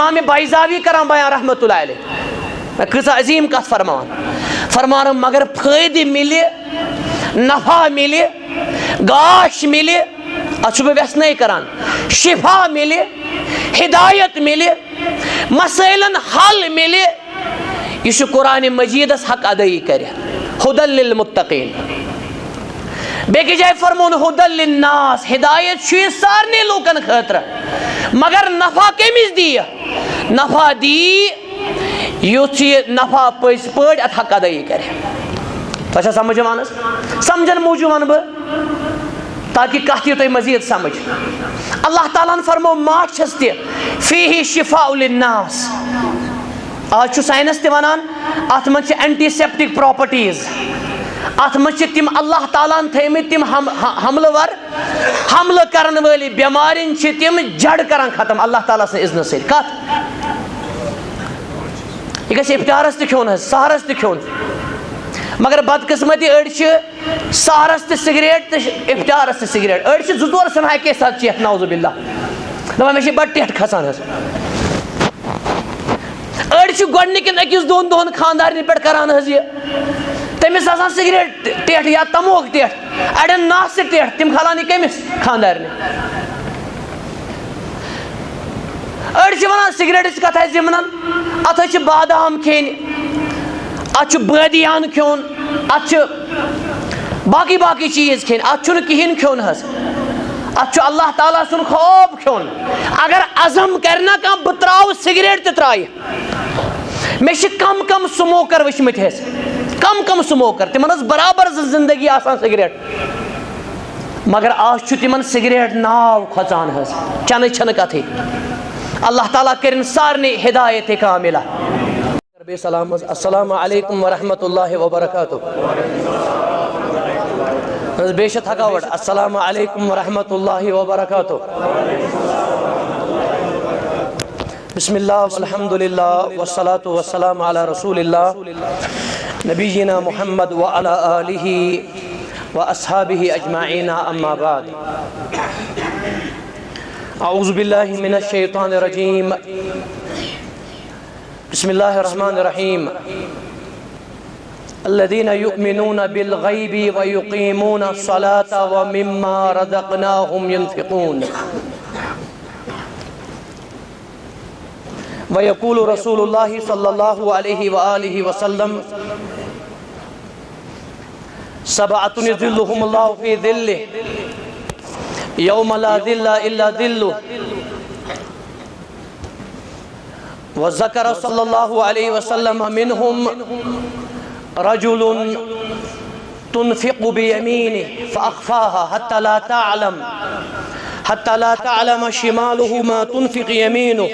امام بائزاوی کران بیان رحمت اللہ علیہ کسا عظیم کت فرمان مگر فائدہ ملے نفع ملے گاش ملے اچھو بے ویسنے کران شفا ملے ہدایت ملے مسائلن حل ملے یہ قرآن مجید حق ادائی کرے ہدی للمتقین بیکی جائے فرمون ہدی للناس ہدایت چھوئی سارنے لوکن خطر مگر نفع کمیز دی نفع دی یوتھ یہ نفع پیس پڑ ات حق ادائی کرے تو سمجھ مانس سمجھن موجود ون تاکہ کہتی تو مزید سمجھ اللہ تعالیٰ نے فرمو ماچھس تی فیہی شفاء للناس آج چھو سائنس تی ونان ات من چھ اینٹی سیپٹک پراپرٹیز ات من چھ تم اللہ تعالیٰ نے تھیمی تم حمل کرن والی بیمارین چھ تم جڑ کرن ختم اللہ تعالیٰ سے اذن سے کت یہ گھس افطارس تی کھون ہے سہرس تی کھون مگر بدقسمتی اڑ چھ سہرس تی سگریٹ تی افطارس تی سگریٹ اڑ چھ زور سنہائی کے ساتھ چیت نعوذ باللہ دپان میں چھ بڑ ٹیٹ کھسان ہے اڑ چھ گۄڈنِکٮ۪ن أکِس دۄن دۄہن خاندارنہِ پٮ۪ٹھ کران حظ یہ تٔمِس آسان سگریٹ ٹیٹ یا تموک ٹیٹ اڑٮ۪ن ناسہٕ ٹیٹ تِم کھالان یہِ کٔمِس خاندارنہِ أڑۍ چھِ ونان سگریٹٕچ کتھ آسہِ ونان اتھ حظ چھِ بادام کھیٚنۍ اتھ چھُ بٲدیان کھیوٚن اتھ چھِ باقی چیٖز کھیٚنۍ اتھ چھُنہٕ کِہیٖنۍ کھیوٚن حظ اتھ چھُ اللہ تعالیٰ سُنٛد خوف کھیوٚن اگر عزم کرِ نا کانٛہہ بہٕ تراوٕ سگریٹ تہِ ترایہِ مےٚ چھِ کم سموکر وٕچھمٕتۍ حظ کم سموکر تمن ٲس برابر زندگی آسان سگریٹ مگر آز چھُ تمن سگریٹ ناو کھۄژان حظ چنٕچ چھنہٕ کتھٕے اللہ تعالیٰ کرن سارنٕے ہدایت کاملہ سلام السلام علیکم ورحمۃ اللہ وبرکاتہ بیش تھکاوٹ السلام علیکم ورحمۃ اللہ وبرکاتہ بسم اللہ والحمد للہ والصلاة والسلام علی رسول اللہ نبینا محمد وعلی آلہ واصحابہ اجمعین اما بعد اعوذ باللہ من الشیطان الرجیم بسم اللہ الرحمن الرحیم الذين يؤمنون بالغيب ويقيمون الصلاة ومما رزقناهم ينفقون ويقول رسول الله صلى الله عليه وآله وسلم سبعة يظلهم الله في ظله يوم لا ظل إلا ظله وذكر صلى الله عليه وسلم منهم رجل تنفق بيمينه فأخفاها حتى لا تعلم شماله ما تنفق يمينه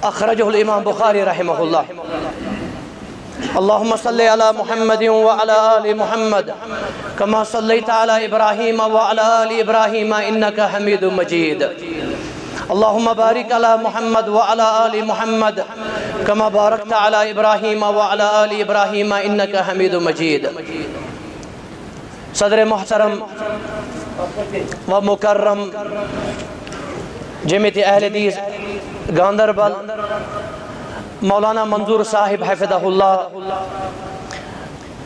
أخرجه الإمام بخاري رحمه الله اللهم صل على محمد وعلى آل محمد كما صليت على إبراهيم وعلى آل إبراهيم إنك حميد مجيد اللهم بارك على محمد وعلى آل محمد كما باركت على إبراهيم وعلى آل إبراهيم إنك حميد مجيد صدر محترم ومكرم جمعیت اہل حدیث گاندربل مولانا منظور صاحب حفظہ اللہ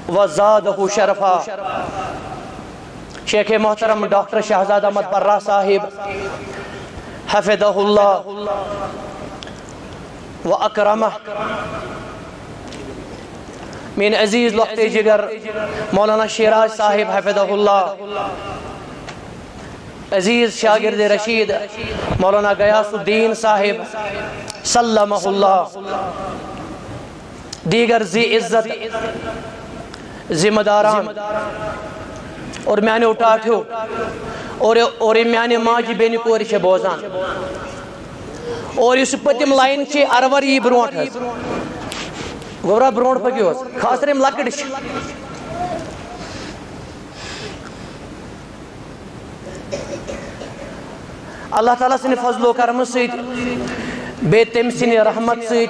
وزادہ شرفا شیخ محترم ڈاکٹر شہزاد احمد پرہ صاحب حفظہ اللہ وأکرمہ من عزیز لخت جگر مولانا شیراز صاحب حفظہ اللہ عزیز شاگرد رشید مولانا غیاث الدین صاحب سلمہ اللہ دیگر ذی عزت ذمہ داران اور میانے اٹھاٹھو اور میانے ماجی بینی کوری چھے بوزان اور اس پتیم لائن چھے اروری برونٹ ہے گورا برونٹ پکیو خاص ریم لکڑش اللہ تعالیٰ سن فضل و کرم سید بے تم سن رحمت سید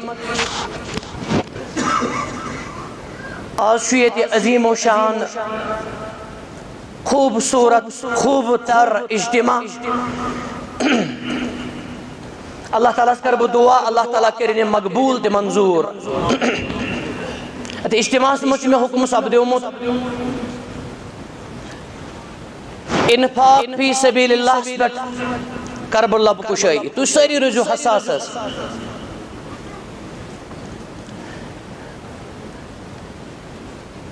آج شویت عظیم و شان خوبصورت خوب تر اجتماع اللہ تعالیٰ کر بہ دعا اللہ تعالیٰ کرن مقبول تہ منظور اجتماع مجھ میں حکم سپدیومت انفاق فی سبیل اللہ پہ کربلا کشائی تھی ساری روزو حساس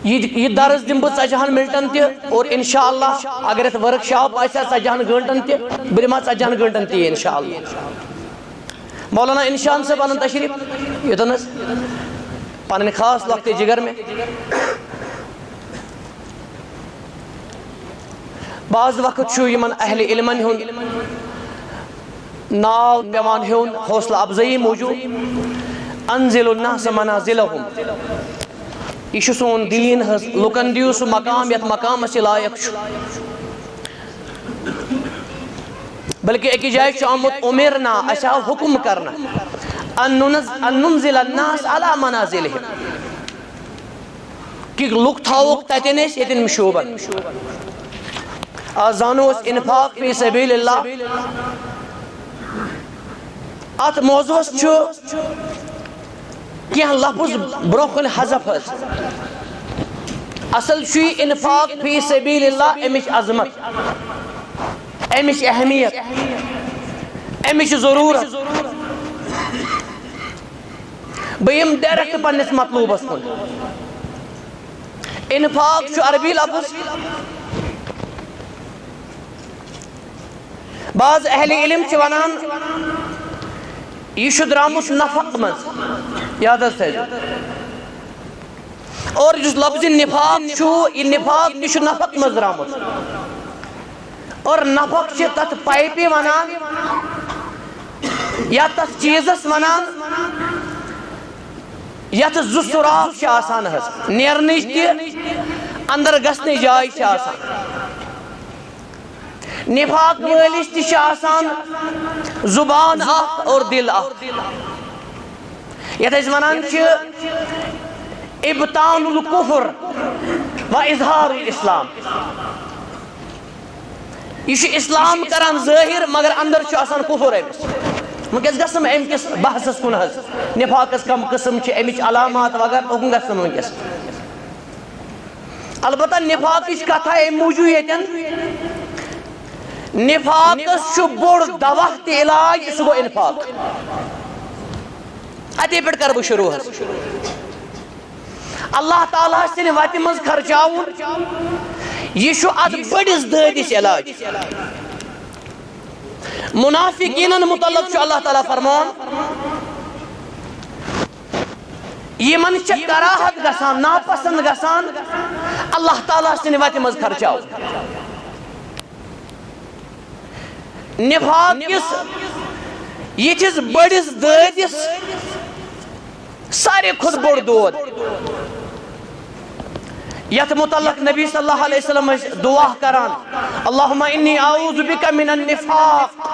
یہ درس دم بہ 40 منٹن تہ اور انشاءاللہ اگر ات ورک شاپ آسیا 40 گھنٹن تہ بہ دمہ 40 گھنٹن تہ انشاءاللہ مولانا انشان صاحب انن تشریف یوتن پنن خاص لخت جگر میں بعض وقت چھو یمن اہل علمن ہن ناو پیوان ہن حوصلہ افزائی موجود انزل الناس منازلهم یہ سون دین لکن دیو سو مقام یت مقام اس لائق بلکہ ایک جائے آمد امرنا اچھا حکم کرنا ان ننزل الناس على منازلهم کہ لوگ تھاوک تتنس یتن مشوبن آزانو اس انفاق فی سبیل اللہ ات موضوع چھو کیا لفظ بروکن حذف اصل چھوئی انفاق فی سبیل اللہ امش عظمت امش اہمیت امش ضرورت بیم ڈائریکٹ پنس مطلوب اس کن انفاق چھو عربی لفظ بعض اہل علم چھ ونان یہ شو درامس نفق مز یاد ہے اور جس لفظ نفاق چھو یہ نفاق نشو نفق مز درامس اور نفق چھ تت پائپی ونان یا تت چیزس ونان یا تت زو سراغ چھ آسان ہے نیرنش تی اندر گسنی جائی چھ آسان نفاق ویلش تی چھ آسان زبان اخ اور دل اخ یا تیز ونان چھ ابطان الکفر و اظہار الاسلام یہ چھ اسلام کران ظاہر مگر اندر چھ آسان کفر امس ونکس گسم امکس بحثس کن حض نفاقس کم قسم چھ امچ علامات وغیرہ اوکن گسم ونکس البتہ نفاقش کتھا ام موجود یتن نفاقس چھ بوڑ دوا تی علاج سہ گو انفاق اتے پہ کر بہ شروع اللہ تعالیٰ سن وت مز خرچاون یہ چھ ات بڑس دادس علاج منافقین متعلق چھ اللہ تعالیٰ فرمان یمن چھ کراہت گسان ناپسند گسان اللہ تعالیٰ سن وت مز خرچاون نفاق کس یتھس بڑس دادس سارے خود بوڑ دود یت متعلق نبی صلی اللہ علیہ وسلم دعا کران اللہم انی اعوذ بک من النفاق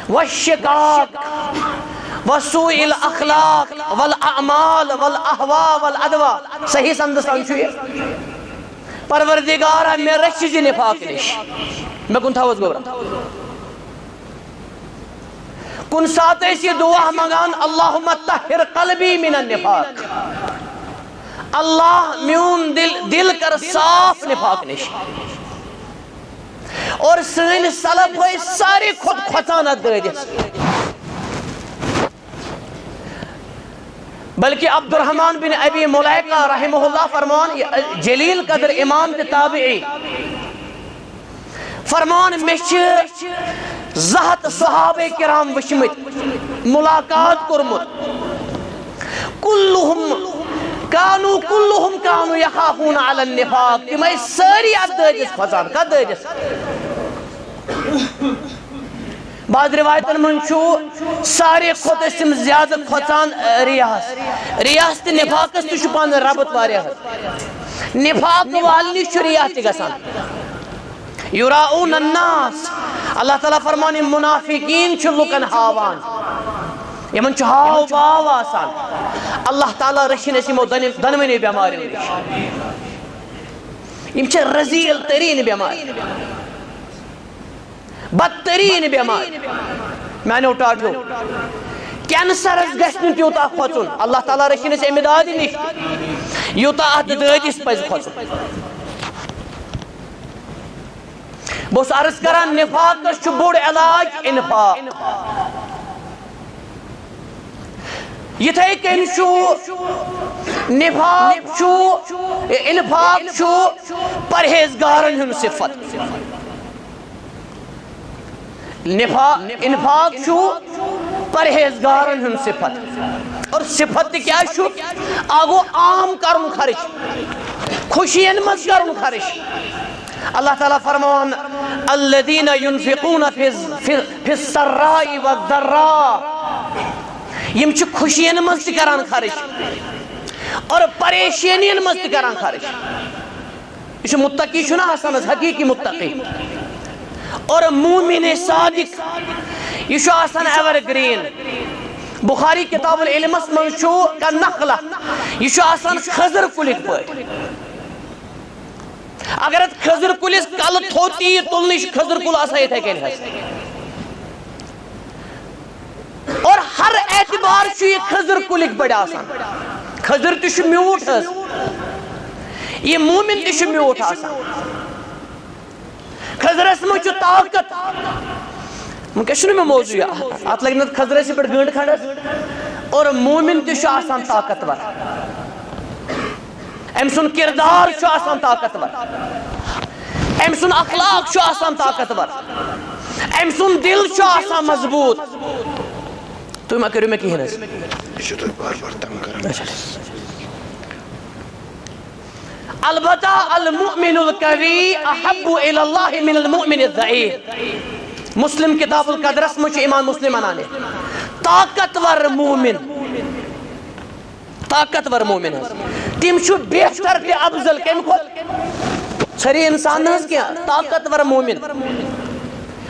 والشقاق وسوء الاخلاق والاعمال والاہواء والادواء صحیح سندستان چھوئے پروردگارہ میں رچی جی نفاق نش میں کن تھاوز گورا کن ساتھ ایسی دعا مگان اللہم طہر قلبی من النفاق اللہ میون دل کر صاف نفاق نش اور سین سلب ہوئی ساری خود خطانت دادس بلکہ عبد الرحمن بن ابی ملیکہ رحمہ اللہ فرمان جلیل قدر امام تابعی فرمان مچ زہت صحابہ کرام وشمت ملاقات کرمت کلہم کانو یخافون علی النفاق تمہیں ساری دادس کھوچان کد دادس بعض روایتن من چھو ساری خود اسم زیادہ کھوچان ریاست نفاقس تو شپان ربط واریا نفاق والی چھو ریاست گسان یراؤن الناس اللہ تعالیٰ فرمانی منافقین چھو لکن ہاوان یمن چھو ہاو باو آسان اللہ تعالیٰ رشن اسمو دنمینی بیماری یم چھو رزیل ترین بیماری بدترین بیماری میں نے ٹاٹو کینسرس گژھِ نہٕ تیوٗتاہ کھۄژُن اللہ تعالیٰ رٔچھِنۍ أسۍ اَمہِ دادِ نِش یوٗتاہ اَتھ دٲدِس پَزِ کھۄژُن بہٕ اوسُس عرض کران نفاقس چھُ بوٚڑ علاج انفاق یِتھَے کٔنۍ چھُ نفاق چھُ انفاق چھُ پرہیزگارن ہُنٛد صفت انفاق چھُ پرہیزگارن ہُنٛد صفت اور صفت تہِ کیٛاہ چھُ اکھ گوٚو عام کرُن خرچ خوشین منٛز کرُن خرچ اللہ تعالیٰ فرمان الذین ينفقون فی السراء والضراء یم چھِ خوشین منٛز تہِ کران خرچ اور پریشٲنین منٛز تہِ کران خرچ یہ چھُ متقی چھُنہ آسان حظ حقیقی متقی اور مومن صادق یہ چھُ آسان ایور گرین بخاری کتاب العلمس منٛز چھُ کالنخلہ یہ چھُ آسان خضر کُلِک پٲٹھۍ اگر اتھ خضر کُلِس کلہٕ تھوٚد تیٖر تُلنہٕ یہِ چھُ خضر کُل آسان یِتھَے کٔنۍ حظ اور ہر اعتبار چھُ یہِ خضر کُلِک پٲٹھۍ آسان خضر تہِ چھُ میوٗٹھ حظ یہِ مومن تہِ چھُ میوٗٹھ آسان خضرس منٛز چھُ طاقت وٕنکٮ۪س چھُنہٕ مےٚ موضوٗع اتھ لگہِ نہٕ خضرسٕے پٮ۪ٹھ گٲنٛٹہٕ کھنٛڈ حظ اور مومن تہِ چھُ آسان طاقتور أمۍ سُنٛد کردار چھُ آسان طاقتور أمۍ سُنٛد اخلاق چھُ آسان طاقتور أمۍ سُنٛد دل چھُ آسان مضبوٗط تُہۍ ما کٔرِو مےٚ کِہیٖنۍ حظ البتہ المؤمن القوی احب الی اللہ من المؤمن الضعیف مسلم کتاب القدرس منٛز چھُ امام مسلم ونان طاقتور مومن حظ تِم چھُ بہتر تہِ افضل کمہِ کھۄتہٕ ژھٔری انسان نہٕ حظ کینٛہہ طاقتور مومن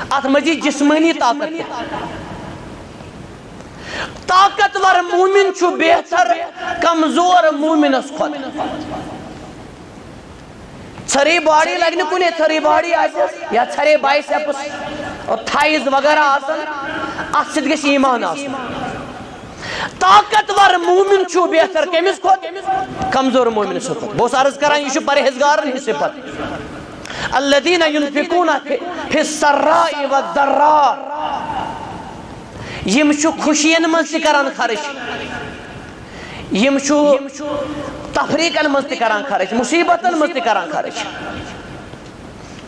اتھ منٛز یی جسمٲنی طاقت تہِ طاقتور مومن چھُ بہتر کمزور مومنس کھۄتہٕ ژھٔری باڈی لگہِ نہٕ کُنے ژھٔری باڈی آسٮ۪س یا ژھرے بایسیپس اور تھایز وغیرہ آسن اتھ سۭتۍ گژھِ ایمان آسُن طاقتور مومن چھُ بہتر کٔمِس کھۄتہٕ کمزور مومنس کھۄتہٕ بہٕ اوسُس عرض کران یہِ چھُ پرہیزگارن ہٕنٛز صفت الذین ينفقون فی السراء والضراء یم چھُ خوشین منٛز تہِ کران خرچ یم چھُ تفریقن منٛز تہِ کران خرچ مصیبتن منٛز تہِ کران خرچ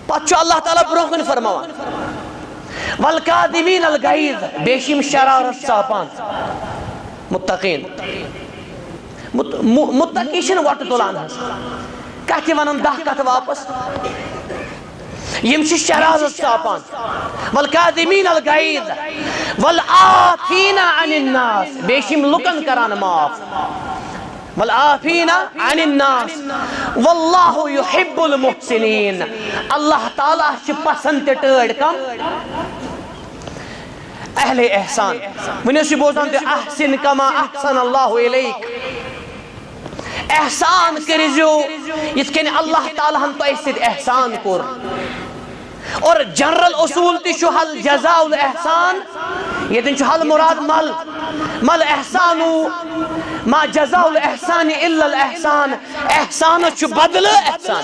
پتہٕ چھُ اللہ تعالیٰ برونٛہہ کُن فرماوان والکاظمین الغیظ بیٚیہِ چھِ یم شرارت ژاپان متقین متقی چھِنہٕ وۄٹہٕ تُلان حظ کتھِ ونان 10 کتھٕ واپس یم چھِ شرارت ژاپان والکاظمین الغیظ والعافین عن الناس بیٚیہِ چھِ یم لُکن کران معاف والعافین عن الناس واللہ یحب المحسنین اللہ تعالیٰ چھِ پسند تہِ ٹٲڑۍ کم اہل احسان وۄنۍ ٲسِو بوزان تُہۍ احسن کما احسن اللہ الیک احسان کٔرۍزیو یِتھ کٔنۍ اللہ تعالیٰ ہن تۄہہِ سۭتۍ احسان کوٚر اور جنرل اصول تہِ چھُ حل جزاء الاحسان ییٚتٮ۪ن چھُ حل مراد مل احسانو ما جزاء الاحسان الا الاحسان احسانس چھُ بدلہٕ احسان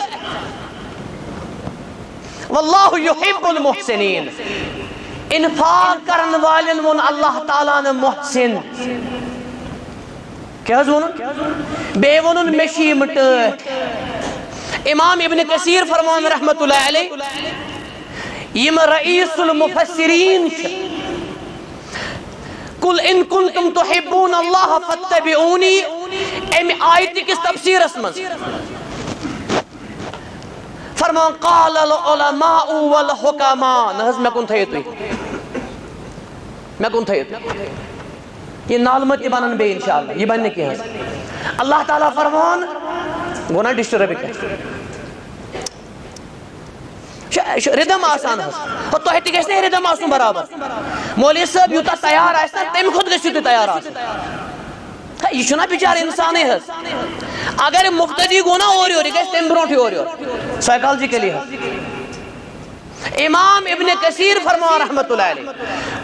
واللہ یحب المحسنین انفاق کرن والن وون اللہ تعالیٰ نے محسن کیا حظ وونُن بیٚیہِ وونُن مےٚ چھِ یِم ٹٲٹھۍ امام ابن کثیر فرمان رحمت اللہ علیہ یم رئیس المفسرین چھِ قل ان کنتم تحبون اللہ فاتبعونی امہِ آیتہِ کِس تفسیرس منٛز فرمان قال العلماء والحکماء نہ حظ مےٚ کُن تھٲیِو تُہۍ یہ نالمہٕ تہِ بنن بیٚیہِ انشاءاللہ یہِ بنہِ نہٕ کینٛہہ حظ اللہ تعالیٰ فرمان گوٚو نا ڈسٹرب ردم آسان حظ تۄہہِ تہِ گژھِ نہٕ ردم آسُن برابر مولوی صٲب یوٗتاہ تیار آسہِ نا تمہِ کھۄتہٕ گٔژھِو تُہۍ تیار آسٕنۍ یہِ چھُنہ بِچارٕ انسانٕے حظ اگر مُفتدی گوٚو نا اورٕ یورٕ یہِ گژھِ تمہِ برونٛٹھٕے اورٕ یورٕ سایکالجِکلی حظ امام ابن کثیر فرما رحمت اللہ علیہ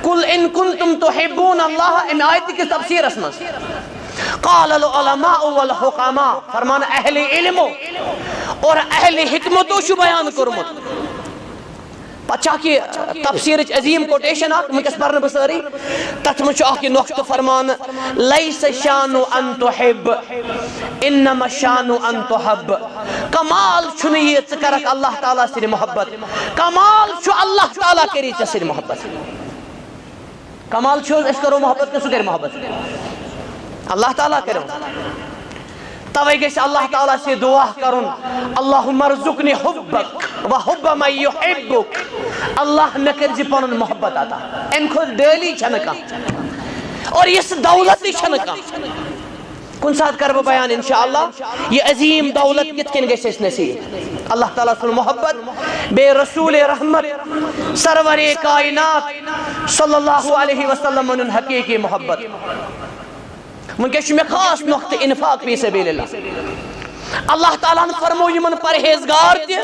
قل ان کنتم تحبون اللہ ام آیت کی تفسیر اسمس قال العلماء والحکماء فرمان اہل علم اور اہل حکمتو شو بیان کرمت پچھا کی تفسیر عظیم کوٹیشن آکھ مکس پرن بساری تتمچو آکھ نقط فرمان لیس شانو ان تحب انما شانو ان تحب کمال چھنی یہ چکرک اللہ تعالیٰ سے محبت کمال چھو اللہ تعالیٰ کری چسر محبت کمال چھو اس کرو محبت کسو کر محبت اللہ تعالیٰ کرو توے گیس اللہ تعالیٰ سے دعا کرن اللہم ارزقنی حبک و حب من یحبک اللہ نکر جی پانن محبت آتا ان خود ڈیلی چھنکا اور اس دولتی چھنکا کن ساتھ کرب بیان انشاءاللہ یہ عظیم دولت کتکن گیس اس نصیب اللہ تعالیٰ سے محبت بے رسول رحمت سرور کائنات صلی اللہ علیہ وسلم من حقیقی محبت منکش میں خاص نقط انفاق فی سبیل اللہ اللہ تعالیٰ نے فرمو یمن پرہیزگار تی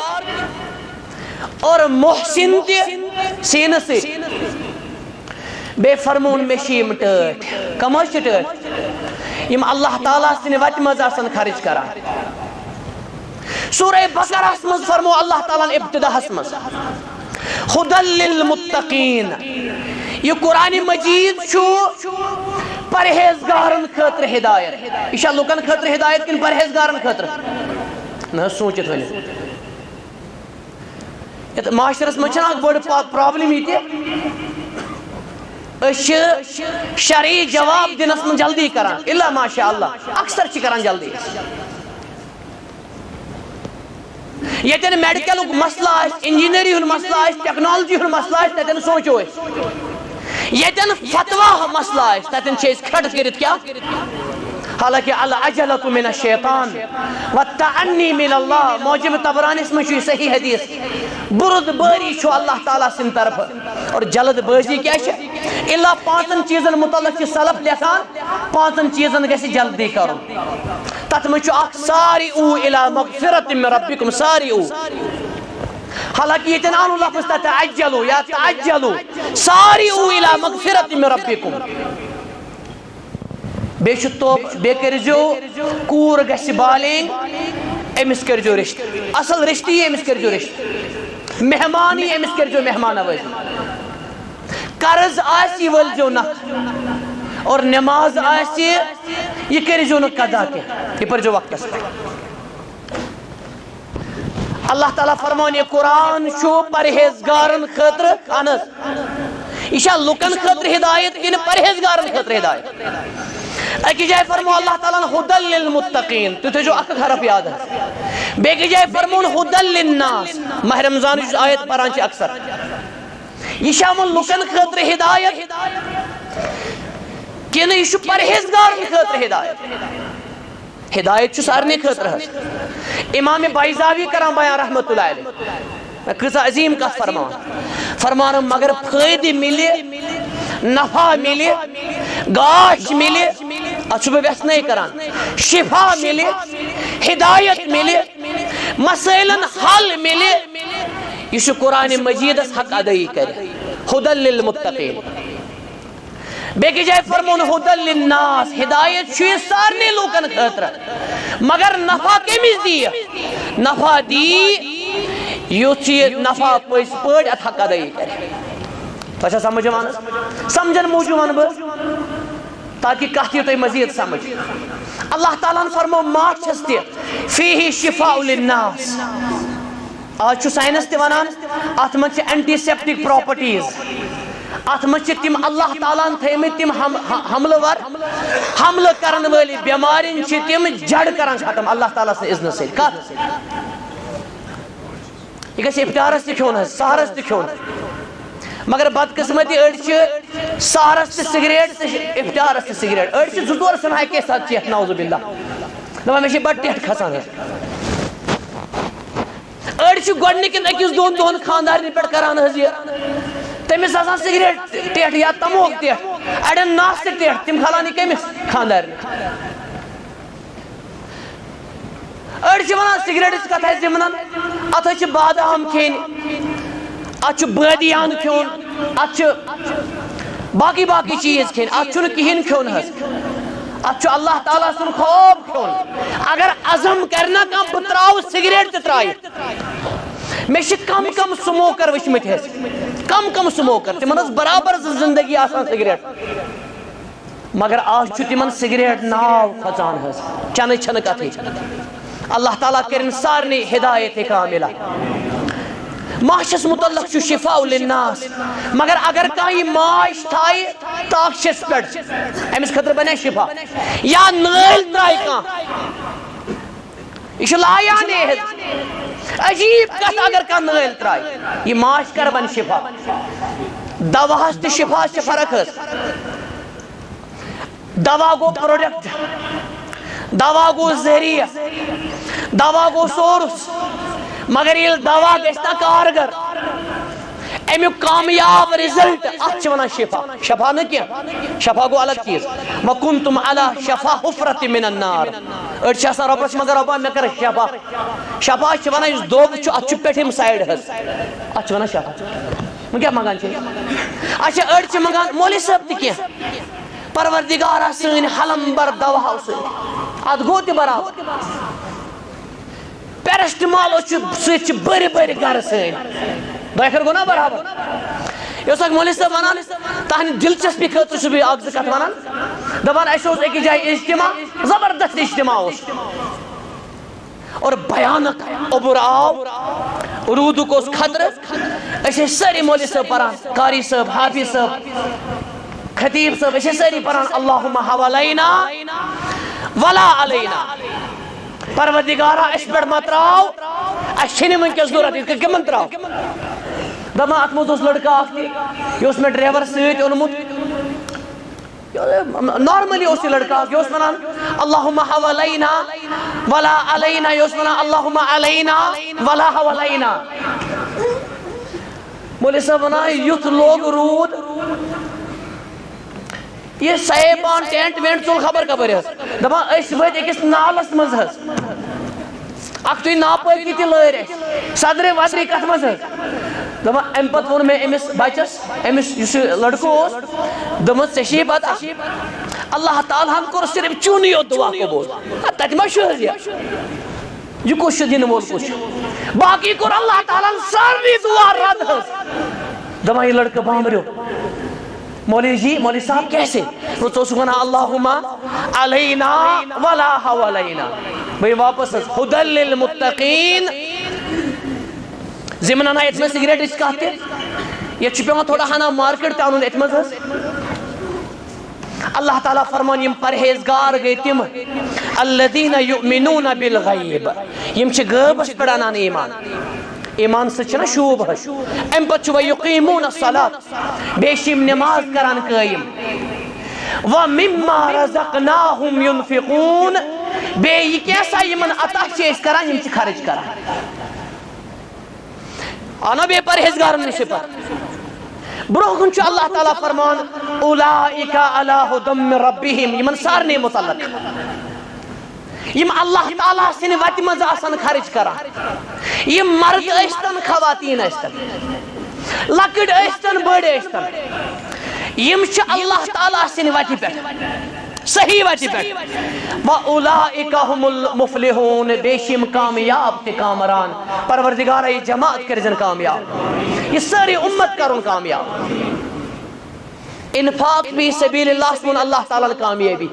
اور محسن تی سین سے بے فرمون میں شیم ٹیٹ کماش ٹیٹ یم اللہ تعالیٰ سے وقت مزاسن خرچ کرا سورہ بقرہ اسمز فرمو اللہ تعالیٰ نے ابتداء اسمز خدل للمتقین یہ قرآن مجید چھو پرہیزگارن خطر ہدایت اشاء لوکن خطر ہدایت کن پرہیزگارن خطر نہ سوچت ہوئی معاشرس میں چھنا بڑ پرابلم یہ تھی شرعی جواب دنس من جلدی کران اللہ ماشاءاللہ اکثر چھ کران جلدی یہ تین میڈیکل مسئلہ ہے انجینئری ہن مسئلہ ہے ٹیکنالوجی ہن مسئلہ ہے تین سوچو ہے یہ تین فتوہ مسئلہ ہے تین چیز کھڑ کرت کیا حالانکہ العجلۃ من الشیطان والتعنی من اللہ موجب طبرانی اس میں چھو صحیح حدیث برد باری چھو اللہ تعالیٰ سن طرف اور جلد بازی کیا ہے اللہ پانچن چیزن متعلق چھ سلف لکھان پانچن چیزن گیسی جلدی کرو تت میں چھو آکھ ساریعو الى مغفرت من ربکم ساریعو حالانکہ یہ تنان اللہ پستا تعجلو یا تعجلو ساریعو الى مغفرت من ربکم بے شتوب بے کرجو کور گش بالنگ امس کرجو رشت اصل رشتی امس کرجو رشت مہمانی امس کرجو مہمان آوازی قرض آسی ولجو نخ اور نماز آسی یہ کرجو نخ قضا کے یہ پر جو وقت اس پر اللہ تعالیٰ فرمانی قرآن شو پرہیزگارن خطر انس اشاء لکن خطر ہدایت کن پرہیزگارن خطر ہدایت ایک جائے فرمو اللہ تعالیٰ نے خدل للمتقین تو جو اکھ حرف یاد ہے بے کی جائے فرمون خدل للناس ماہ رمضان جو آیت پرانچے اکثر یہ شامل لکن خطر ہدایت کہ نہیں شو پرہیزگار کی خطر ہدایت ہدایت چو سارنے خطر ہے امام بائزاوی کرام بیان رحمت اللہ علیہ میں قصہ عظیم کا فرمانا مگر فائدہ ملے نفع ملے گاش ملے اچھو بے ویس نہیں کران شفا ملے ہدایت ملے مسائلن حل ملے یہ شو قرآن مجید اس حق ادائی کرے خدل للمتقین بے کی جائے فرمون خدل للناس ہدایت شوی سارنے لوکن خطر مگر نفع کمیز دی نفع دی یوچی نفع پویس پوڑ ات حق ادائی کرے تو اچھا سمجھ مانا سمجھن موجوان بس تاکہ کہتی تو مزید سمجھ اللہ تعالیٰ نے فرمو ماچ ہستی فیہی شفاء للناس آج چھو سائنس تی ونان آت منچ اینٹی سیپٹک پراپرٹیز آت منچ تم اللہ تعالیٰ نے تھے میں تم حمل کرن والی بیمارین چھ تم جڑ کرن ختم اللہ تعالیٰ سے اذن سے کہت یہ کسی افطارس تی کھون ہے سہرس تی کھون ہے مگر بدقسمتی اڑچ سہرس تی سگریٹ افطارس تی سگریٹ اڑچ زدور سنائی کے ساتھ چیت نعوذ باللہ دبا میں بڑھ ٹیٹ کھسان ہے اڑچ گوڑنکن اکیس دون دون خاندارنی پیٹ کران ہے تمس آسان سگریٹ ٹیٹ یا تموک ٹیٹ اڑن ناس تی ٹیٹ تم کھلانی کمس خاندارنی اڑچ ونان سگریٹ اس کتھائی زمنان اتھا چھ بادام کھین اچھو بادیان کھون اچھو باقی باقی چیز کھین اچھو کہین کھون ہے اچھو اللہ تعالیٰ سن خوب کھون اگر عزم کرنا کم بتراؤ سگریٹ ترائی میں کم کم سموکر وچمت ہے کم سموکر تمن برابر زندگی آسان سگریٹ مگر آج چھو تمن سگریٹ ناو کھچان ہے چنہ چھن کتھی اللہ تعالیٰ کرن سارنی ہدایت کاملہ ماشس متعلق چھو شفاء للناس مگر اگر کہیں ماش تھائی تاکشس پڑ امس خطر بنے شفا یا نیل ترائی کان یہ لایا نیل عجیب کت اگر کان نیل ترائی یہ ماش کر بن شفا دواہس تی شفا سے فرق ہے دوا گو پروڈکٹ دوا گو ذریعہ دوا گو سورس مگر یہ دوا گشتا کارگر امیو کامیاب رزلٹ اچھ ونا شفا شفا نہ کیا شفا گو الگ چیز وَكُنْتُمْ عَلَى شَفَا حُفْرَةٍ مِّنَ النَّارِ ارچہ سا ربش مگر ربا میں کر شفا شفا اچھ ونا اس دوگ چو اچھ پیٹھم سائیڈ ہے اچھ ونا شفا میں کیا مگان چاہیے اچھا ارچہ مگان مولی صاحب تی کیا پروردگارہ سین حلم بر دوا سین اد گوتی برابر پیرسٹمال سوچ بری بری گر سین دائخر گونا برابر یہ ساک مولی صاحب ونان تاہنی دلچسپی خطر شبی آگز کت ونان دبان ایسے اس ایک جائے اجتماع زبردست اجتماع اس اور بیانک عبر آو رودو کو اس خطر ایسے ساری مولی صاحب پران قاری صاحب حافظ صاحب خطیب صاحب ایسے ساری پران اللہم حوالینا ولا علینا پروردگارہ اس پر مطراؤ اشنی من کے ضرورت اس کے من تراؤ دما اتموز اس لڑکا آختی یہ اس میں ڈریور سیٹ انمود نارملی اسی لڑکا آختی اس منان اللہم حوالینا ولا علینا یہ اس منان اللہم علینا ولا حوالینا مولی صاحب منان یوت لوگ رود یہ سیبان ٹینٹ وینٹ چول خبر کبر ہے دبا اس وقت ایک اس نالس مز ہے اکتوی ناپوئی کی تی لئر ہے صدر وزری کت مز ہے دبا امپت ون میں امس بچس امس یس لڑکو دمت سشی بات اللہ تعالیٰ ہم کو صرف چونیو دعا کو بول تک مشہور ہے یہ کچھ دن مول کچھ باقی کو اللہ تعالیٰ ساری دعا رد ہے دبا یہ لڑکا بامریو مولی جی مولی صاحب کیسے وہ تو سکنا اللہم علینا ولا حوالینا بھئی واپس خدل للمتقین زمنانا اتمن سگریٹ اس کہتے یہ چھپے تھوڑا ہانا مارکٹ تانون اتمن اللہ تعالیٰ فرمان یم پرہیزگار گئی تم الذین یؤمنون بالغیب یم چھ غیب اس پڑھانان ایمان ایمان سچنا شوب ہے ام پتہ ویقیمون الصلاة بیشیم نماز کران قائم ومما رزقناہم ينفقون بے یہ کیسا یمن عطا چیز کران یم چھ خرچ کران آنا بے پرہیزگارن نشے پر بروہن چھ اللہ تعالیٰ فرمان اولائکا علی ہدی من ربہم یمن سارنے متعلق یم اللہ تعالیٰ سن وتی مز آسان خرچ کران یم مرد اشتن خواتین اشتن لکڑ اشتن بڑ اشتن یم چھ اللہ تعالیٰ سن وتی پیٹ صحیح وتی پیٹ وَأُولَئِكَ هُمُ الْمُفْلِحُونَ بیشیم کامیاب تے کامران پروردگارہ یہ جماعت کرزن کامیاب یہ ساری امت کرن کامیاب انفاق بھی سبیل اللہ سبحانہ اللہ تعالیٰ کامیابی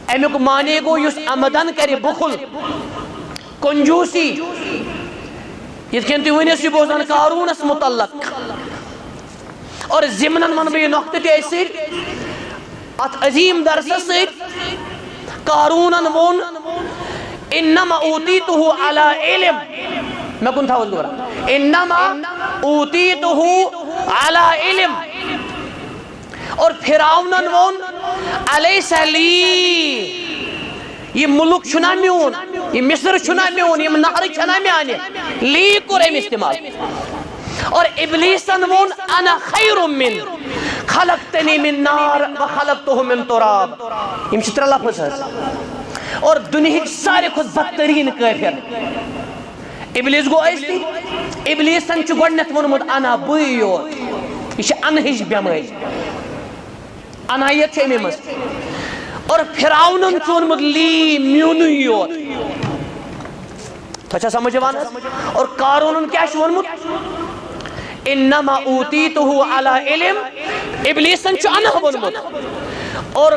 امیک مانے گو یس امدن کرے بخل کنجوسی یہ کہنتی ونیس یہ بوزن قارون اس متعلق اور زمنن من بھی نقطہ تے سیر ات عظیم درس سیر قارونن ون انما اوتیتو علی علم میں کن تھا وزدورا انما اوتیتو علی علم اور پھراؤنن ون علیس لی یہ ملک چھنا میون یہ مصر چھنا میون یہ نہر چھنا میانے لی کریم استعمال اور ابلیسن ون انا خیر من خلقتنی من نار و خلقتہ من تراب یہ مشتر لفظ ہے اور دنیا کی سارے خود بدترین کافر ابلیس گو ایستی ابلیسن چھ گۄڈنیٚتھ ووٚنمُت انا بٕے یوت یہ چھ انہٕچ بیمٲرۍ انایت چھ امی منٛز اور فرعونن چھ ووٚنمُت لی میونُے یوت تۄہہِ چھا سمجھ یِوان اور قارونن کیٛاہ چھُ ووٚنمُت انما اوتیتہ علی علم ابلیسن چھ انہ ووٚنمُت اور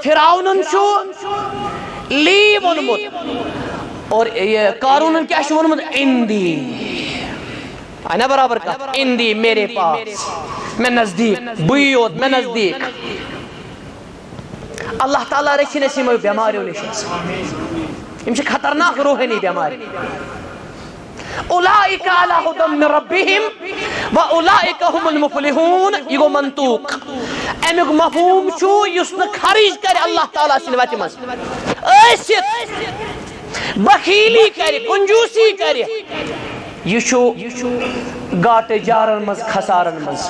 فرعونن چھ لی ووٚنمُت اور قارونن کیا چھُ ووٚنمُت اندی آئی نا برابر کا اندی میرے پاس میں نزدیک بٕے یوت میں نزدیک اللہ تعالیٰ رچھِنۍ أسۍ یِمو بیماریو نِش یِم چھِ خطرناک روحٲنی بیمارِ اولئک علی ھدی من ربہم واولئک ھم المفلحون یہ گوٚو منطوق امیُک مفہوم چھُ یُس نہٕ خرٕچ کرِ اللہ تعالیٰ سٕنٛدِ وتہِ منٛز ٲسِتھ بخیلی کرِ کنجوسی کرِ یہ چھُ گاٹہٕ جارن منٛز خسارن منٛز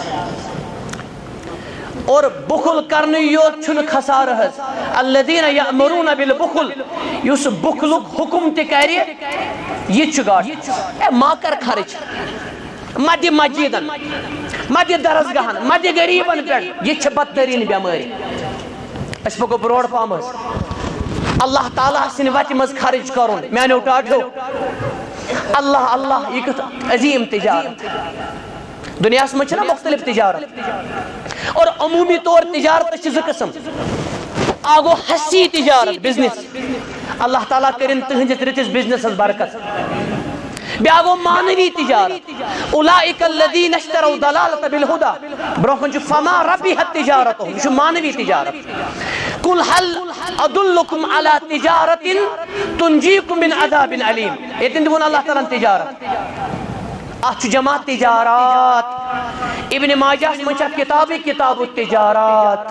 اور بخل کرنے یوت چھُنہٕ خسارٕ حظ الذین یأمرون بالبخل یُس بخلُک حکم تہِ کرِ یہ چھُ گاٹہٕ اے ما کر خرچ ما دِ مسجدن ما دِ درسگاہن ما دِ غریبن پٮ۪ٹھ یہ چھِ بدتریٖن بیمٲرۍ أسۍ پکو برونٛٹھ پہم حظ اللہ تعالیٰ سٕنٛدِ وتہِ منٛز خرچ کرُن میانیو ٹاٹھیو اللہ اللہ یہ کتھ عظیم تجارت دنیا منٛز چھِنہ مختلف تجارت اور عمومی طور تجارت چھِ زٕ قٕسم اکھ گوٚو حسی تجارت بزنس اللہ تعالیٰ کٔرِنۍ تٕہنٛدِس رٕتِس بزنسس برکت بیاکھ گوٚو معنوی تجارت اولئک الذین اشتروا الضلالۃ بالہدیٰ برونٛہہ کُن چھُ فما ربحت تجارتہم یہ چھُ معنوی تجارت قل هل ادلکم علی تجارت تنجیکم من عذاب علیم ییٚتٮ۪ن تہِ ووٚن اللہ تعالیٰ تجارت اتھ چھُ جمع تجارات ابن ماجہس منٛز چھِ اتھ کتابٕے کتاب التجارات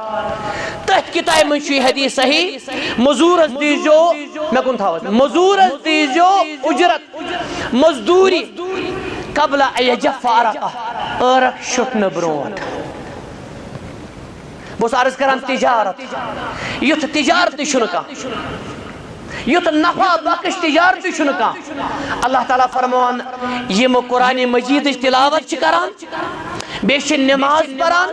تٔتھۍ کتابہِ منٛز چھُ یہِ حدیث صحیح مزوٗرس دیٖزیو مےٚ کُن تھاو مزوٗرس دیٖزیو اُجرت مزدوٗری قبل ان یجف عرقہ ٲرق شُٹھنہٕ برونٛٹھ بہٕ اوسُس عرض کران تجارت یُتھ تجارتٕے چھُنہٕ کانٛہہ یُتھ نفع بخش تجارتٕے چھُنہٕ کانٛہہ اللہ تعالیٰ فرماوان یِم قرآنِ مجیدٕچ تلاوت چھِ کران بیٚیہِ چھِ نماز پران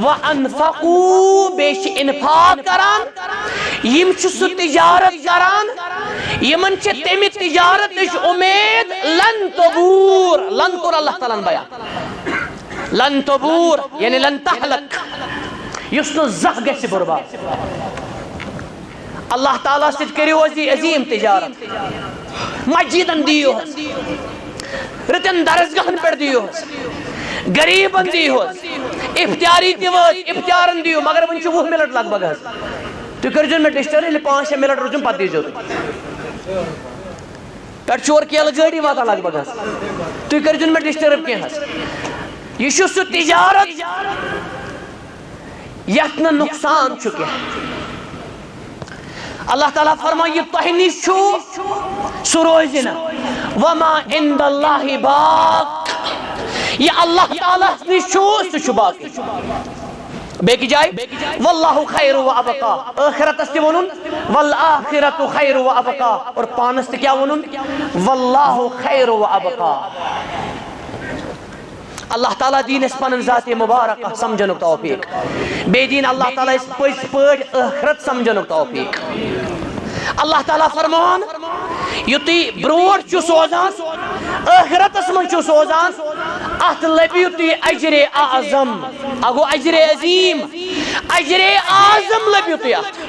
وانفقوا بیٚیہِ چھِ انفاق کران یِم چھِ سُہ تجارت کران یِمن چھِ تمہِ تجارتٕچ اُمید لن تبور لن کوٚر اللہ تعالیٰ ہن بیان لن تبور یعنی لن تہلک یُس نہٕ زانٛہہ گژھِ برباد اللہ تعالیٰ سۭتۍ کٔرِو حظ یہِ عظیٖم تجارت مسجدن دِیِو حظ رٕتٮ۪ن درسگاہن پٮ۪ٹھ دِیِو حظ غریٖبن دِیِو حظ افطاری دِیِو حظ افطارن دِیِو مگر وۄنۍ چھُ 20 منٹ لگ بگ حظ تُہۍ کٔرۍزیو مےٚ ڈِسٹرب ییٚلہِ 5-6 منٹ روٗزِم پتہٕ دیٖزیو تُہۍ پٮ۪ٹھٕ چھُ اورٕ کیلہٕ گٲڑی واتان لگ بگ حظ تُہۍ کٔرۍزیو نہٕ مےٚ ڈِسٹرب کینٛہہ حظ یہِ چھُ سُہ تجارت یتھ نہٕ نۄقصان چھُ کینٛہہ اللہ تعالیٰ فرماو یہ تۄہہِ نِش چھُ سُہ روزِ نہٕ وما عند اللہ باق یہ اللہ تعالیٰ نِش چھُ سُہ چھُ باقی بیٚکہِ جایہِ واللہ خیر و ابقا ٲخرتس تہِ ووٚنُن والآخرۃ خیر و ابقا اور پانس تہِ کیٛاہ ووٚنُن واللہ خیر و ابقا اللہ تعالیٰ دین اس پنن ذات مبارکہ سمجھنُک توفیق بیٚیہِ دین اللہ تعالیٰ اس پٔزۍ پٲٹھۍ ٲخرت سمجھنُک توفیق اللہ تعالیٰ فرماوان یُتُے برونٛٹھ چھُ سوزان ٲخرتس منٛز چھُ سوزان اتھ لبِو تُہۍ اجرِ اعظم اکھ گوٚو اجرِ عظیٖم اجرِ اعظم لبِو تُہۍ اتھ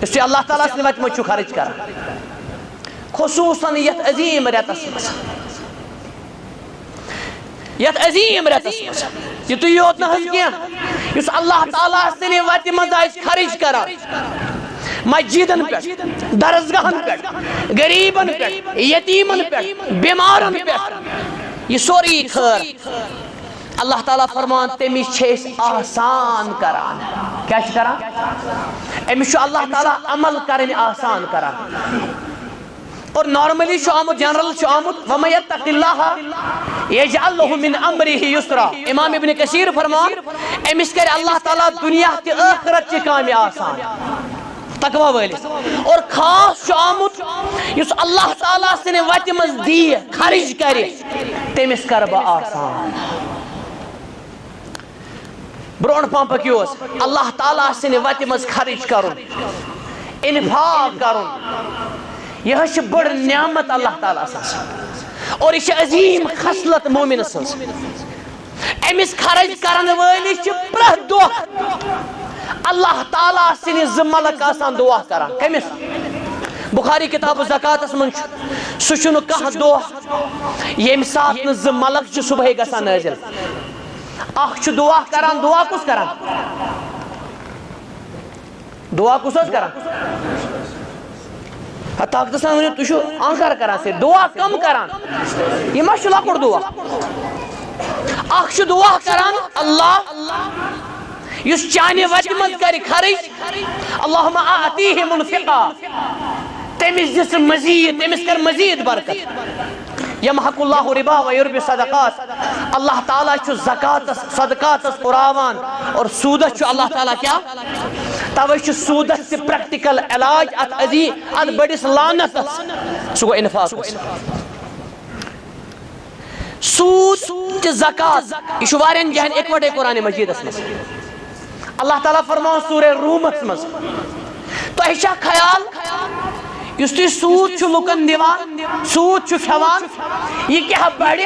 یُس تُہۍ اللہ تعالیٰ سٕنٛدِ وتہِ منٛز چھُو خرٕچ کران خصوٗصن یتھ عظیٖم رٮ۪تس منٛز یتھ عظیٖم رٮ۪تس منٛز یُتُے یوت نہٕ حظ کینٛہہ یُس اللہ تعالیٰ سٕنٛدِ وتہِ منٛز آسہِ خرٕچ کران مسجدن پٮ۪ٹھ درسگاہن پٮ۪ٹھ غریٖبن پٮ۪ٹھ یتیٖمن پٮ۪ٹھ بیمارن پٮ۪ٹھ یہ سورُے خٲر اللہ تعالیٰ فرمان تٔمِس چھِ أسۍ آسان کران کیٛاہ چھِ کران أمِس چھُ اللہ تعالیٰ عمل کرٕنۍ آسان کران اور نارملی چھُ آمُت جنرل چھُ آمُت وَمَن یَتَّقِ اللَّهَ یَجْعَل لَهُ مِنْ أَمْرِهِ یُسرا امام ابن کثیر فرمان أمِس کرِ اللہ تعالیٰ دنیا تہِ ٲخرت چہِ کامہِ آسان تقوی وٲلِس اور خاص چھُ آمُت یُس اللہ تعالیٰ سٕنٛدِ وَتہِ منٛز دِیہِ خرٕچ کَرِ تٔمِس کَرٕ بہٕ آسان. برونٛٹھ پہم پٔکِو حظ اللہ تعالیٰ سٕنٛدِ وَتہِ منٛز خرٕچ کَرُن اِنفاق کَرُن یہ چھِ بٔڑ نعمت اللہ تعالیٰ سٕنٛز اور یہ چھِ عظیٖم خصلت مومِن سٕنٛز. أمِس خرٕچ کَرن وٲلِس چھِ پرٛٮ۪تھ دۄہ اللہ تعالیٰ سٕنٛدِ زٕ ملک آسان دعا کران. کٔمِس؟ بخاری کتاب زکاتس منٛز چھُ سُہ چھُنہٕ کانٛہہ دۄہ ییٚمہِ ساتہٕ نہٕ زٕ ملک چھِ صبحٲے گژھان نٲزِل. اکھ چھُ دعا کران. دعا کُس کران؟ دعا کُس حظ کران؟ طاقتہٕ سان ؤنِو تُہۍ چھِو آنکار کران سۭتۍ. دعا کم کران؟ یہِ ما چھُ لۄکُٹ دعا؟ اکھ چھُ دعا کران اللہ یُس چانہِ وتہِ منٛز کرِ خرٕچ اللہُمَ اعطیہ منفقا تٔمِس دِ ژٕ مزیٖد تٔمِس کر مزیٖد برکت. یمحق اللہ ربا ویربی صدقات اللہ تعالیٰ چھُ زکاتس صدقاتس پُراوان اور سوٗدس چھُ اللہ تعالیٰ کیٛاہ توے چھُ سوٗدس تہِ پریکٹِکل علاج اتھ بٔڑِس لعنتس سُہ گوٚو انفاق. سوٗد تہٕ زکات یہِ چھُ واریاہن جاین اِکوٹے قرآنِ مجیٖدس منٛز. اللہ تعالیٰ فرماون سورہ رومس منٛز تۄہہِ چھا خیال یُس تُہۍ سوٗد چھُ لُکن دِوان سوٗد چھُ کھٮ۪وان یہِ کیٛاہ بڑِ؟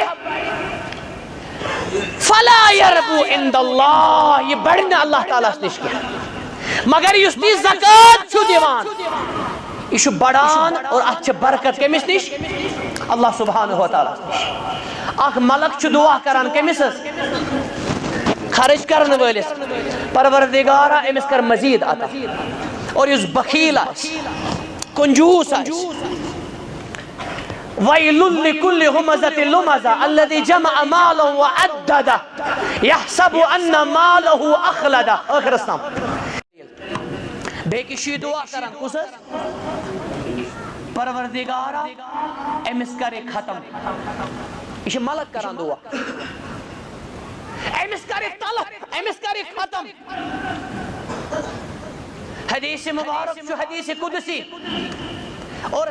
فلا یربو عند اللہ یہِ بڑِ نہٕ اللہ تعالیٰ ہس نِش کینٛہہ. مگر یُس تُہۍ زکات چھُو دِوان یہِ چھُ بڑان اور اتھ چھِ برکت. کٔمِس نِش؟ اللہ سبحانہ وتعالیٰ نِش. اکھ ملک چھُ دعا کران. کٔمِس حظ؟ خرٕچ کرن وٲلِس. پروردگارا أمِس کر مزیٖد عطا. اور یُس بخیل آسہِ کنجوٗس آسہِ وَيْلٌ لِكُلِّ هُمَزَةٍ لُمَزَةٍ الَّذِي جَمَعَ مَالًا وَعَدَّدَهُ يَحْسَبُ أَنَّ مَالَهُ أَخْلَدَهُ. ٲخرس تام بیٚیہِ کِس چھُ یہِ دعا کران. کُس حظ؟ پروردگارا أمِس کر یہِ ختم. یہِ چھُ ملک کران دعا. أمِس کر یہِ تلف أمِس کر یہِ ختم. حدیث مبارک چھُ حدیث قدسی اور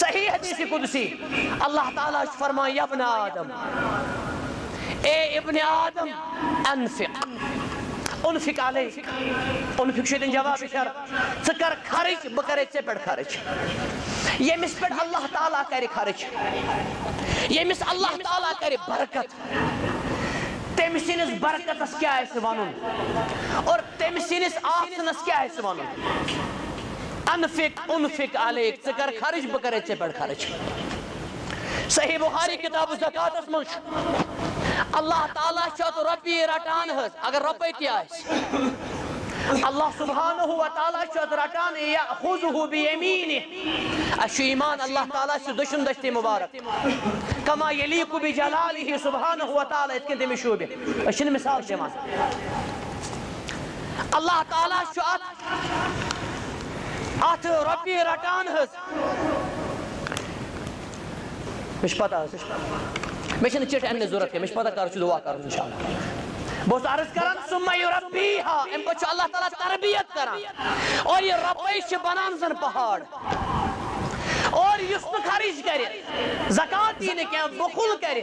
صحیح حدیث قدسی. اللہ تعالیٰ چھُ فرمان یا ابن آدم اے ابن آدم انفق علیک. انفق چھُ ییٚتٮ۪ن جواب شرط. ژٕ کر خرٕچ بہٕ کرے ژےٚ پٮ۪ٹھ خرٕچ. ییٚمِس پٮ۪ٹھ اللہ تعالیٰ کرِ خرٕچ ییٚمِس اللہ تعالیٰ کرِ برکت تٔمۍ سٕنٛدِس برکتس کیٛاہ آسہِ ونُن اور تٔمۍ سٕنٛدِس آسنس کیٛاہ آسہِ ونُن؟ انفق علیک ژٕ کر خرٕچ بہٕ کرے ژےٚ پٮ۪ٹھ خرٕچ. صحیح بخاری کتاب زکاتس منٛز چھُ اللہ تعالیٰ چھُ اتھ رۄپیہِ رٹان حظ اگر رۄپے تہِ آسہِ. اللہ سبحانہ وتعالیٰ چھُ اتھ رٹان یأخذہ بیمیٖنہ. اسہِ چھُ ایمان اللہ تعالیٰ چھُ دٔچھُن دٔستی مبارک کما یلیٖق بجلالہ سبحانہ وتعالیٰ یِتھ کٔنۍ تٔمِس شوٗبہِ. أسۍ چھِنہٕ مثال دِوان. اللہ تعالیٰ چھُ اتھ رۄپیہِ رٹان حظ. مےٚ چھِ پتہ حظ مےٚ چھِنہٕ چِٹھۍ اننٕچ ضروٗرت کینٛہہ مےٚ چھِ پتہ کر چھُ دعا کرُن انشاء اللہ. بہٕ اوسُس عرض کران ثم یربیہا امہِ پتہٕ چھُ اللہ تعالیٰ تربیت کران اور یہِ رۄپے چھِ بنان زن پہاڑ. اور یُس نہٕ خرٕچ کرِ زکات دی نہٕ کینٛہہ بخل کرِ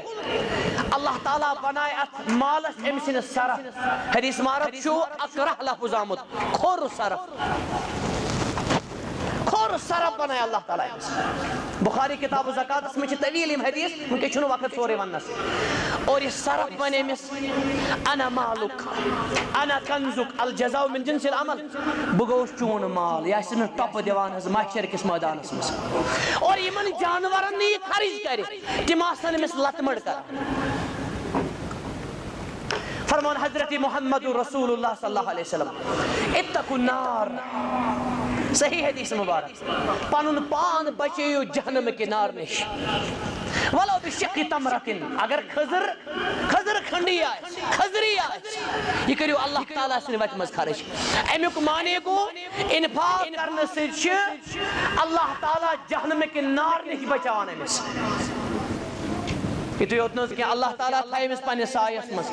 اللہ تعالیٰ بنایہِ اتھ مالس أمۍ سٕنٛدِس صرف. حدیث مبارک چھُ اکرہ لفظ آمُت کھوٚر صرف. کھوٚر صرف بنایہِ اللہ تعالیٰ أمِس. بخاری کتاب زکاتس منٛز چھِ طویٖل یِم حدیث وٕنکٮ۪س چھُنہٕ وقت سورُے وننس. اور یہِ صرف بنہِ أمِس انا مالُک انا کنزُک الجزاء من جنس العمل. بہٕ گوٚوُس چون مال یہِ آسہِ نہٕ ٹۄپہٕ دِوان حظ محشر کِس مٲدانس منٛز. اور یِمن جانورن نہٕ یہِ خرٕچ کرِ تِم آسن أمِس لتہٕ مٔڑ کران. فرمان حضرت محمد رسول اللہ صلی اللہ علیہ وسلم اتقوا النار. صحیح حدیث مبارک. پنُن پان بچٲیِو جہنم کہِ نار نِش ولو بشق تمرتن. اگر خضر کھنڈی آسہِ خضری آسہِ یہِ کٔرِو اللہ تعالیٰ سٕنٛدِ وتہِ منٛز خرٕچ. امیُک معنے گوٚو انفاق کرنہٕ سۭتۍ چھِ اللہ تعالیٰ جہنم کہِ نار نِش بچاوان أمِس. یِتُے یوت نہٕ حظ کینٛہہ اللہ تعالیٰ تھایہِ أمِس پننِس سایس منٛز.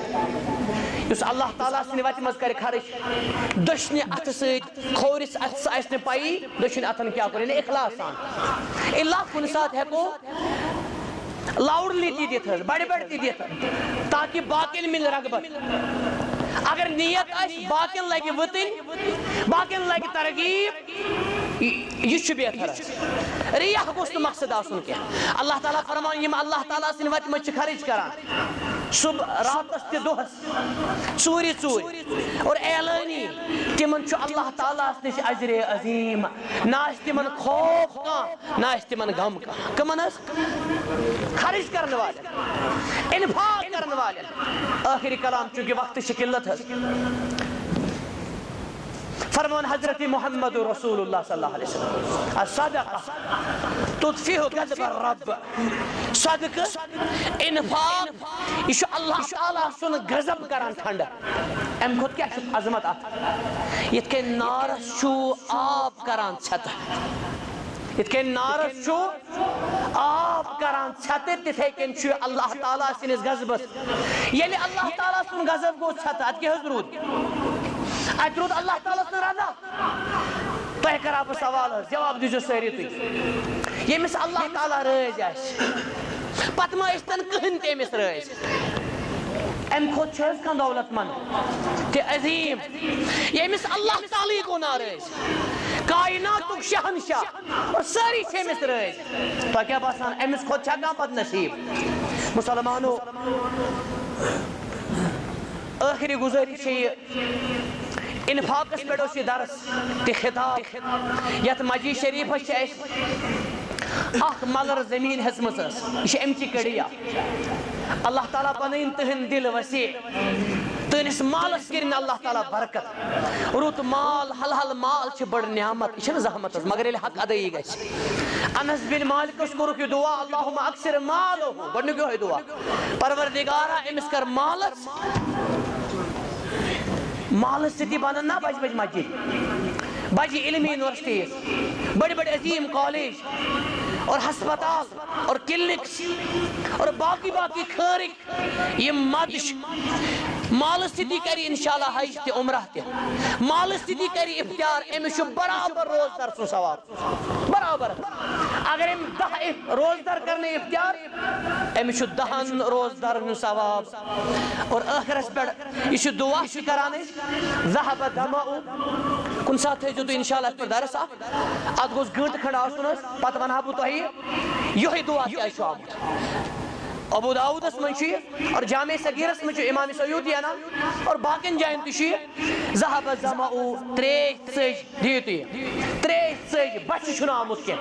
اس اللہ تعالیٰ سن وتہ مز کر خرچ دشنی اتھ ست کھورس اتھ آس پی دشن اتن کیا کر اخلاص سان اللہ کن سات ہیکو لاؤڈلی تی دت بڑے بڑے تی دت تاکہ باقین مل رغبت اگر نیت آس باقین لگہ وطن باقین لگہ ترغیب یہ بہتر ریاح گوس مقصد آسن کی اللہ تعالیٰ فرمان یم اللہ تعالیٰ سن وتہ مز خرچ کران صبح راتس تہ دہس ژوری ژور اور اعلانی تمن اللہ تعالیٰ نش اجر عظیم نہ تمن خوف کان نہ تمن غم کان کمن خرچ کرنے والے انفاق کرنے والے آخری کلام چونکہ وقت کی قلت ہے فرمان حضرت محمد رسول اللہ صلی اللہ علیہ وسلم الصدقہ تطفئ غضب الرب صدقہ انفاق یہ اللہ تعالیٰ سن غضب کران ٹھنڈ ام کھت کیا عظمت ات یت کہ نارس چھو آب کران چھت یت کہ نارس چھو آب کران چھت تتھے کن چھو اللہ تعالیٰ سنس غضبس یلی اللہ تعالیٰ سن غضب گو چھت ات کیا رود ات رود اللہ تعالیٰ سن رضا تہ کرا بہ سوال جواب دیجو ساری تھی یمس اللہ تعالیٰ رٲض آسہِ پتہٕ ما ٲسۍتن کٕہٕنۍ تہِ أمِس رٲض امہِ کھۄتہٕ چھِ حظ کانٛہہ دولت منٛد تہِ عظیٖم ییٚمِس اللہ تعالیٰ گوٚو ناراض کایناتُک شہنشاہ اور سٲری چھِ أمِس رٲض تۄہہِ کیٛاہ باسان أمِس کھۄتہٕ چھا کانٛہہ پتہٕ نصیٖب مُسلمانو ٲخری گُزٲرِش چھِ یہِ انفاقس پہ یہ درس تہ خطاب یت مسجد شریفس اخ ملر زمین ہزمت یہ امچی کڑیا اللہ تعالیٰ بنائن تہن دل وسیع تہنس مالس کرن اللہ تعالیٰ برکت رت مال حلحل مال چھ بڑ نعمت یہ زحمت مگر یل حق ادائی گھس انس بن مالکس کورک یہ دعا اللہم اکثر مالہ گۄڈنیُک یہوے دعا پروردگارا امس کر مالس مالس ستی بنن نا بج بج مسجد بج علمی یونیورسٹیز بڑے بڑے عظیم کالج اور ہسپتال اور کلینکس اور باقی باقی خارق یہ مدش مالس ستی کری انشاءاللہ حج تہ عمرہ تہ مالس ستی کری افطار امس برابر روزدار سن ثواب برابر اگر ام 10 روزدار کرنے افطار امس 10 روزدار ثواب اور آخرس پہ یہ دعا کران ذهب الدماء کن سات تھو تو انشاءاللہ اس پر درس ات گوس گنٹ کھنڈ آسن پتہ ونہا بہ تہ یہ دعا کیا آمت ابو داؤدس من اور جامع صغیرس من امام سیوطی انا اور باقین جائن تہ ذهب الظمأ تریش ژج دیو تھی تریش ژج بچ چھن آمت کی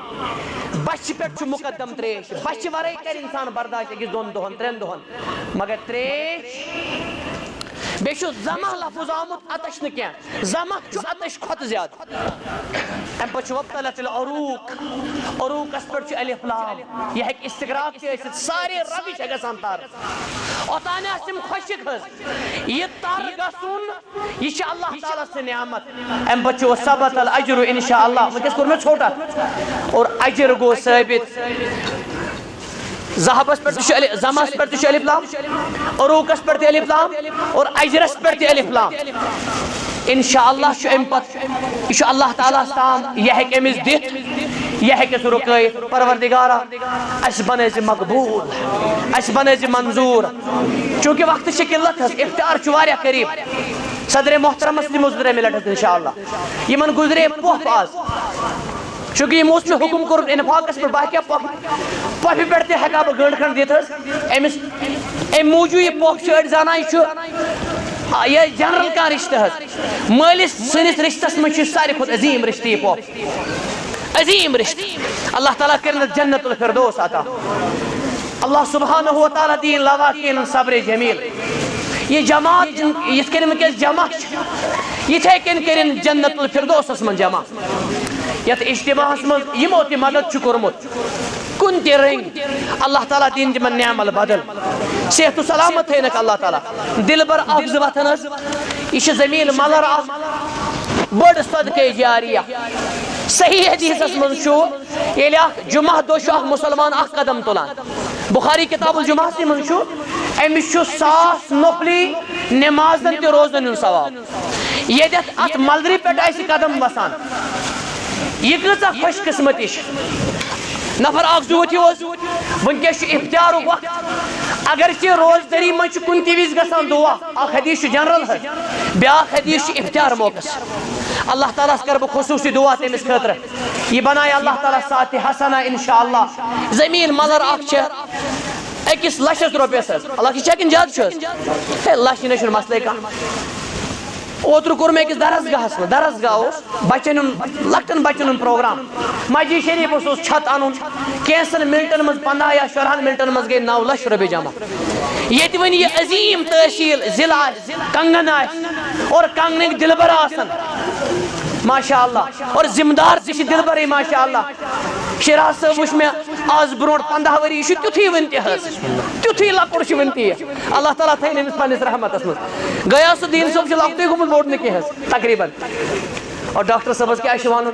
بچ پہ مقدم تریش بچ ورے کر انسان برداشت اکس 2 دہن 3 دہن مگر تریش بیشو زمہ لفظ آمت اتش نکیا زمہ چھو اتش کھت زیادہ ام پچ وبتلت العروق عروق اس پر چھو الف لام یہ ایک استغراق کی ایسے سارے ربی چھے گسان تار اوتانے اسم خوشک ہز یہ تار گسون یہ چھے اللہ تعالیٰ سے نعمت ام پچ وثبت العجر انشاءاللہ میں کس کر میں چھوٹا اور عجر گو ثابت ذہبس پر تشو زمس پر تشو الف لام عروقس پر تی الف لام اور اجرس پر تی الف لام انشاءاللہ شو ام پت یہ اللہ تعالیٰ تام یہ ہے کہ امس دت یہ ہے کہ سو رکائت پروردگارا اس بنیز مقبول اس بنیز منظور چونکہ وقت شکلت ہے افطار چواریا قریب صدر محترم مسلم مزدر ملت ہے انشاءاللہ یہ من گزرے پوہ پاس چونکہ یہ موسٹ حکم کر انفاقس پر باقی پوفی پڑھتے ہیکا بہ گنٹ کھنڈ دیت امس ام موجود یہ پوف چھ زانا یہ جنرل کا رشتہ ہے مالس سنس رشتس من ساری کھت عظیم رشتہ یہ پوف عظیم رشتہ اللہ تعالیٰ کرن جنت الفردوس عطا اللہ سبحانہ و تعالیٰ دین لواکین صبر جمیل یہ جماعت یہ کرن کس جماعت یہ کن کرن جنت الفردوس من جمع یت اجتماع من یمو تہ مدد کورمت کن تہ رنگ اللہ تعالیٰ دین تمن نعم البدل صحت و سلامت تھینک اللہ تعالیٰ دل بر افز وتھن یہ زمین ملر بڑ صدقہ جاریہ صحیح حدیثس من ییٚلہِ اکھ جمعہ دۄہ چھُ اکھ مسلمان اکھ قدم تُلان بخاری کتاب الجمعہ من امس ساس نفلی نمازن تہ روزن ہن ثواب یتھ ات ملدری پہ قدم وسان یہ کۭژاہ خوش قسمتی نفر اخ زوت ونکس افطار وقت اگرچہ روزداری من کن تہ وز گژھان دعا اخ حدیث جنرل بیاکھ حدیث افطار موقع اللہ تعالیٰ کر بہ خصوصی دعا تمس خاطر یہ بنائے اللہ تعالیٰ ساتھ حسنہ انشاءاللہ زمین ملر اخ اکس لچھس روپیس اللہ کی چکن زیادہ لچھ نش مسئلے کھانا اوتر کور میں درسگاہس من درسگاہ بچن لکٹن بچن پروگرام مسجد شریف اس چھت ان کینسن منٹن مز 15 یا 14 منٹن مز گئی 9 لچھ روپے جمع یہ ون یہ عظیم تحصیل ضلع کنگن اور کنگن دلبر آسن ماشاء اللہ اور ذمہ دار تہ دلبر ماشاء اللہ شراز صاحب وچ میں آز برونٹ 15 وری یہ تیتھی ونتی تیتھی لکڑ ونتی اللہ تعالیٰ تھین امس پنس رحمتس مز غیاث الدین صاحب لکٹے گومت بوڑ نکہ تقریباً اور ڈاکٹر صاحبس کیا ون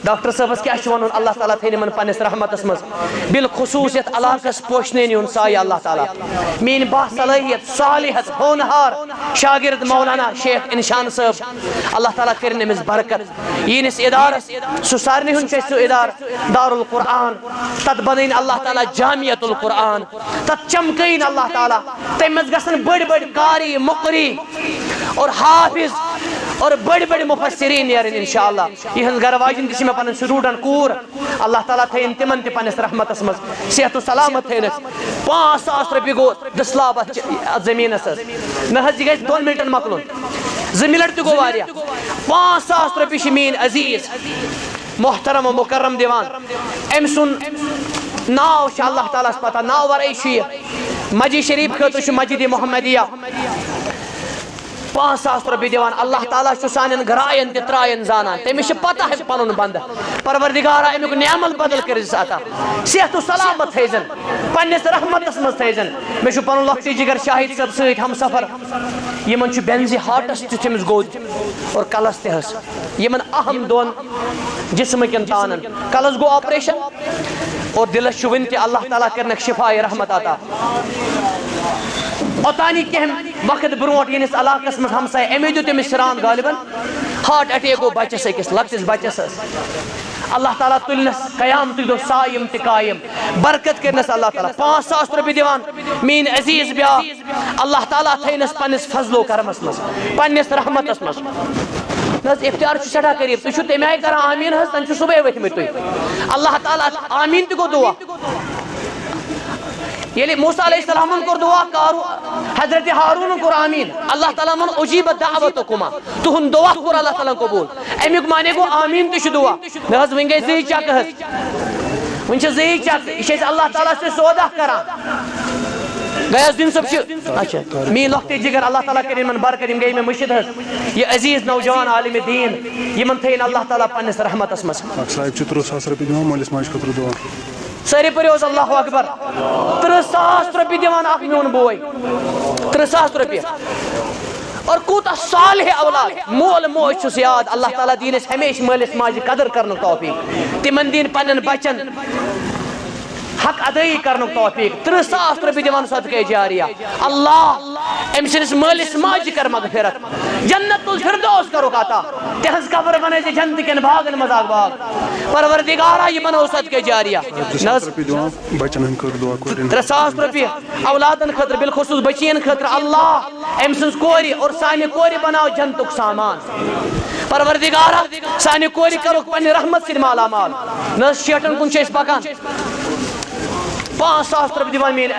ڈاکٹر صاحبس کیا ون اللہ تعالیٰ تھین ان پنس رحمتس مز بالخصوص یت علاقس پوشنے نیون سایہ اللہ تعالیٰ مین با صلاحیت صالحت ہونہار شاگرد مولانا شیخ انشان صاحب اللہ تعالیٰ کرن امس برکت ینس ادارس سہ سارنی ہن سہ ادار دار القرآن تت بنین اللہ تعالیٰ جامعۃ القرآن تت چمکین اللہ تعالیٰ تم مز گژھن بڑ بڑ قاری مقری اور حافظ اور بڑ بڑ مفسرین نیرن انشاءاللہ یہ گھر واجن تہ پن سٹوڈنٹ کور اللہ تعالیٰ تھین تمن تہ پنس رحمتس مز صحت و سلامت تھینس 5,000 روپیہ گو دسلاب زمینس نہ حظ یہ گژھِ 2 منٹن مکلن 2 منٹ تہ گو واریاہ 5,000 روپیہ مین عزیز محترم و مکرم دیوان ام سن ناو اللہ تعالیٰ پتہ ناو ورے مسجد شریف خاطر مسجد محمدیہ 5,000 روپیہ دیوان اللہ تعالیٰ سانن گرائن تہ ترائن زانان تمس پتہ ہے پن بند پروردگارا امیک نعمت بدل کر عطا صحت و سلامت تھیزن پنس رحمتس مز تھیزن مے پن لکٹی جگر شاہد صاحب ست ہم سفر یمن بینزی ہارٹس تمس گود اور کلس تہ یمن اہم دون جسم کن تانن کلس گو آپریشن اور دلس ون تہ اللہ تعالیٰ کرنک شفا رحمت عطا اوتانی کم وقت برونٹ ینس علاقس مز ہمسائے امی دیت امس شران غالباً ہارٹ اٹیک گو بچس اکس لکٹس بچس اللہ تعالیٰ تلنس قیامت دو سائم تہ قائم برکت کرنس اللہ تعالیٰ 5,000 روپیہ دیوان مین عزیز بیا اللہ تعالیٰ تھینس پنس فضل و کرمس مز پنس رحمتس مز افطار سٹھا قریب تھی تمہ آئی کران آمین حض تن صبح ورمت تھی اللہ تعالیٰ آمین تہ گو دعا یلی موسیٰ علیہ السلام کور دعا حضرت ہارون کور آمین اللہ تعالیٰ من اجیبت دعوتکما تہن دعا کور اللہ تعالیٰ قبول امیک مانے گو آمین تہ دعا نہ حض ون گئی زی چک حض ون زی چک یہ اللہ تعالیٰ سے سودا کران غیاث الدین صاحب اچھا مین لکٹی جگر اللہ تعالیٰ کرن من برکت یم گئی میں مشد حض یہ عزیز نوجوان عالم دین یمن تھین اللہ تعالیٰ پنس رحمتس مز صاحب 30,000 روپیہ دِوان مٲلِس ماجہِ خٲطرٕ دعا ساری پریوز اللہ اکبر 30,000 روپیہ دیوان اخ میون بوے 30,000 روپیہ اور کوتا صالح اولاد مول موج چھس یاد اللہ تعالیٰ دینس ہمیشہ مالس ماجہ قدر کرنک توفیق تمن دین پنن بچن حق ادائی کرنک توفیق 30,000 روپیہ دیوان صدقہ جاریہ اللہ ام سنس مالس ماجہ کر مغفرت جنت الفردوس کرو عطا تہنز قبر بنے سے جنت کن باغن مزاق باغ پروردگارا یہ بنو صدقہ جاریہ 3,000 روپیہ اولادن خطر بالخصوص بچین خطر اللہ ام سنس کوری اور سانی کوری بناو جنتک سامان پروردگارا سانی کوری کرو پنی رحمت سے مالا مال نہ شیٹن کن چیس پکان 5,000 روپیہ دیوان مین